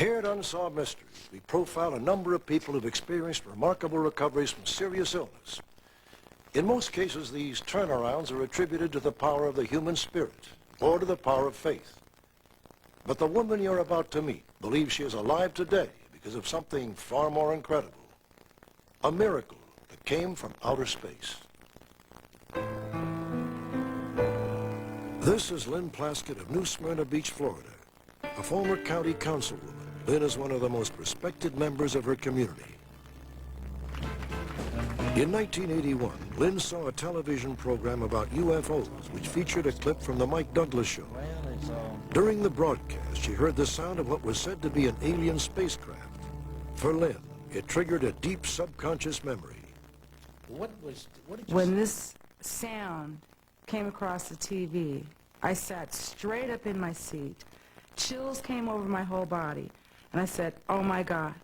Here at Unsolved Mysteries, we profile a number of people who've experienced remarkable recoveries from serious illness. In most cases, these turnarounds are attributed to the power of the human spirit or to the power of faith. But the woman you're about to meet believes she is alive today because of something far more incredible. A miracle that came from outer space. This is Lynn Plaskett of New Smyrna Beach, Florida. A former county councilwoman, Lynn is one of the most respected members of her community. In 1981, Lynn saw a television program about UFOs, which featured a clip from the Mike Douglas show. During the broadcast, she heard the sound of what was said to be an alien spacecraft. For Lynn, it triggered a deep subconscious memory. When this sound came across the TV, I sat straight up in my seat. Chills came over my whole body. And I said, oh my God,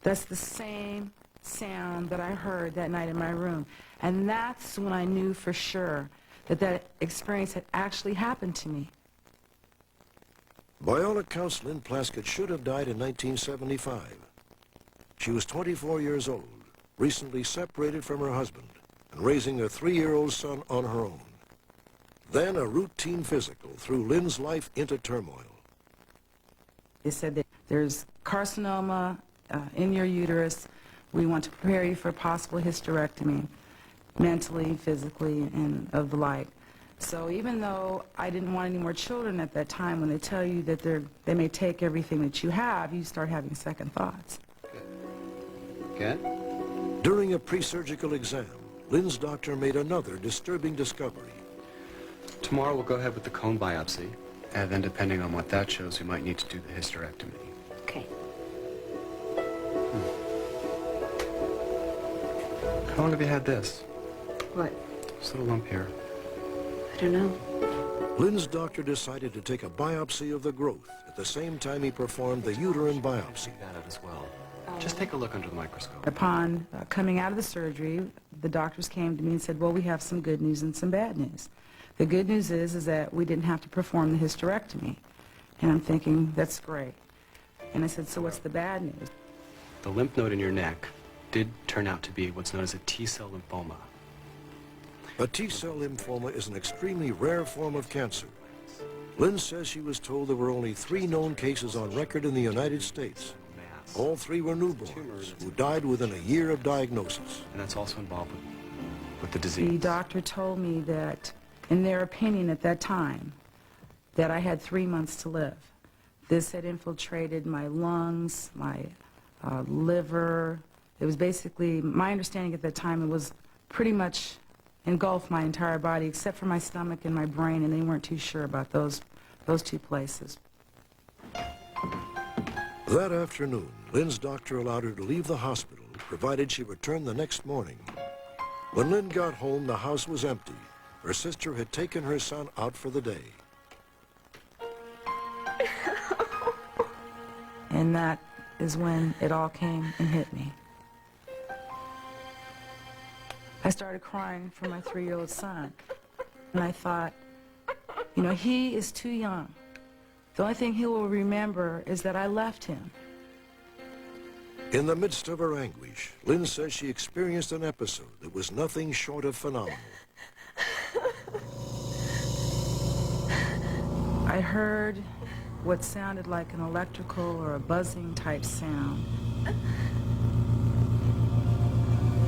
that's the same sound that I heard that night in my room. And that's when I knew for sure that that experience had actually happened to me. By all accounts, Lynn Plaskett should have died in 1975. She was 24 years old, recently separated from her husband, and raising a 3-year-old son on her own. Then a routine physical threw Lynn's life into turmoil. They said that there's carcinoma in your uterus. We want to prepare you for a possible hysterectomy, mentally, physically, and of the like. So even though I didn't want any more children at that time, when they tell you that they may take everything that you have, you start having second thoughts. Good. During a pre-surgical exam, Lynn's doctor made another disturbing discovery. Tomorrow we'll go ahead with the cone biopsy, and then depending on what that shows, we might need to do the hysterectomy. Okay. How long have you had this? What? This little lump here. I don't know. Lynn's doctor decided to take a biopsy of the growth at the same time he performed the uterine biopsy. That out as well. Just take a look under the microscope. Upon coming out of the surgery, the doctors came to me and said, well, we have some good news and some bad news. The good news is that we didn't have to perform the hysterectomy. And I'm thinking, that's great. And I said, so what's the bad news? The lymph node in your neck did turn out to be what's known as a T-cell lymphoma. A T-cell lymphoma is an extremely rare form of cancer. Lynn says she was told there were only 3 known cases on record in the United States. All 3 were newborns who died within a year of diagnosis. And that's also involved with the The disease. doctor told me that, in their opinion at that time, that I had 3 months to live. This had infiltrated my lungs, my liver. It was basically, my understanding at that time, it was pretty much engulfed my entire body except for my stomach and my brain, and they weren't too sure about those 2 places. That afternoon, Lynn's doctor allowed her to leave the hospital, provided she returned the next morning. When Lynn got home, the house was empty. Her sister had taken her son out for the day. And that is when it all came and hit me. I started crying for my 3-year-old son. And I thought, you know, he is too young. The only thing he will remember is that I left him. In the midst of her anguish, Lynn says she experienced an episode that was nothing short of phenomenal. I heard what sounded like an electrical or a buzzing type sound.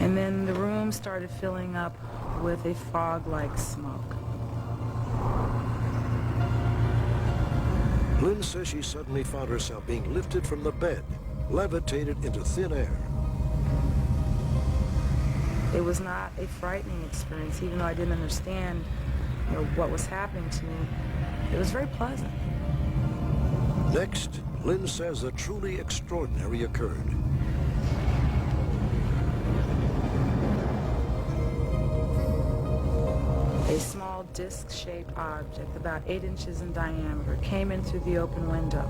And then the room started filling up with a fog-like smoke. Lynn says she suddenly found herself being lifted from the bed, levitated into thin air. It was not a frightening experience, even though I didn't understand, you know, what was happening to me. It was very pleasant. Next, Lynn says the truly extraordinary occurred. A small disc-shaped object, about 8 inches in diameter, came in through the open window.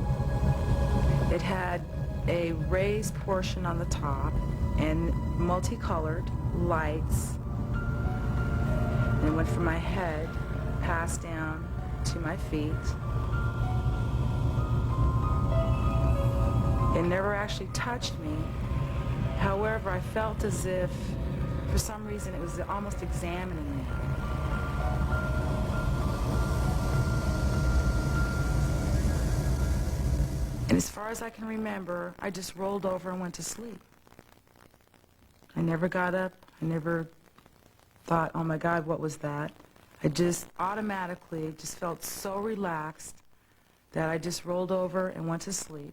It had a raised portion on the top and multicolored lights. And it went from my head, passed down to my feet. It never actually touched me. However, I felt as if, for some reason, it was almost examining me. And as far as I can remember, I just rolled over and went to sleep. I never got up. I never thought, oh my God, what was that? I just automatically just felt so relaxed that I just rolled over and went to sleep.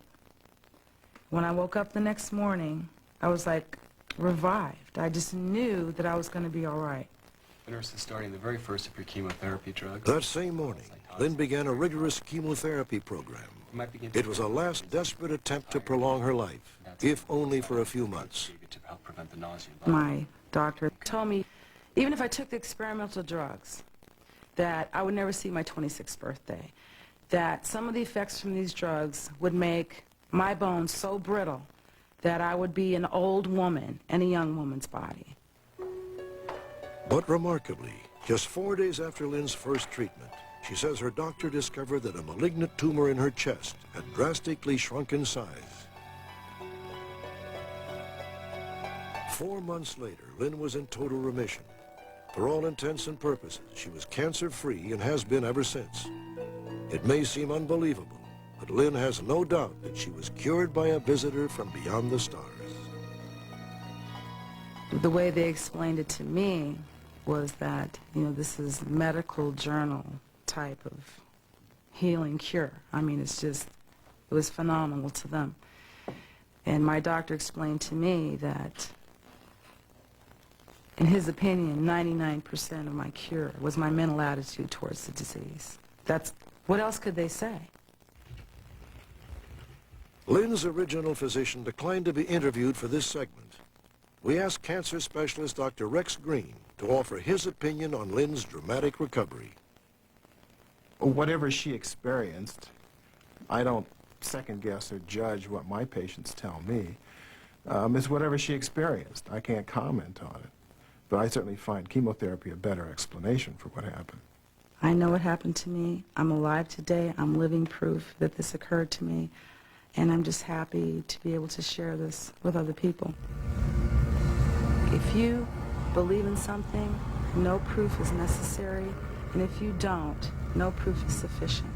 When I woke up the next morning, I was like revived. I just knew that I was going to be all right. The nurse is starting the very first of your chemotherapy drugs. That same morning, Lynn began a rigorous chemotherapy program. You might begin It was a last desperate attempt to prolong her life, if only for a few months. to help prevent the nausea. My doctor told me, even if I took the experimental drugs, that I would never see my 26th birthday, that some of the effects from these drugs would make my bones so brittle that I would be an old woman in a young woman's body. But remarkably, just 4 days after Lynn's first treatment, she says her doctor discovered that a malignant tumor in her chest had drastically shrunk in size. 4 months later, Lynn was in total remission. For all intents and purposes, she was cancer-free and has been ever since. It may seem unbelievable, but Lynn has no doubt that she was cured by a visitor from beyond the stars. The way they explained it to me was that, this is medical journal type of healing cure. I mean, it was phenomenal to them. And my doctor explained to me that, in his opinion, 99% of my cure was my mental attitude towards the disease. What else could they say? Lynn's original physician declined to be interviewed for this segment. We asked cancer specialist Dr. Rex Green to offer his opinion on Lynn's dramatic recovery. Whatever she experienced, I don't second guess or judge what my patients tell me. It's whatever she experienced. I can't comment on it. But I certainly find chemotherapy a better explanation for what happened. I know what happened to me. I'm alive today. I'm living proof that this occurred to me. And I'm just happy to be able to share this with other people. If you believe in something, no proof is necessary. And if you don't, no proof is sufficient.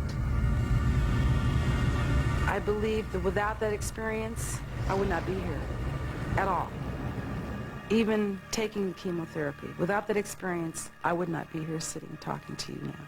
I believe that without that experience, I would not be here at all. Even taking chemotherapy, without that experience, I would not be here sitting talking to you now.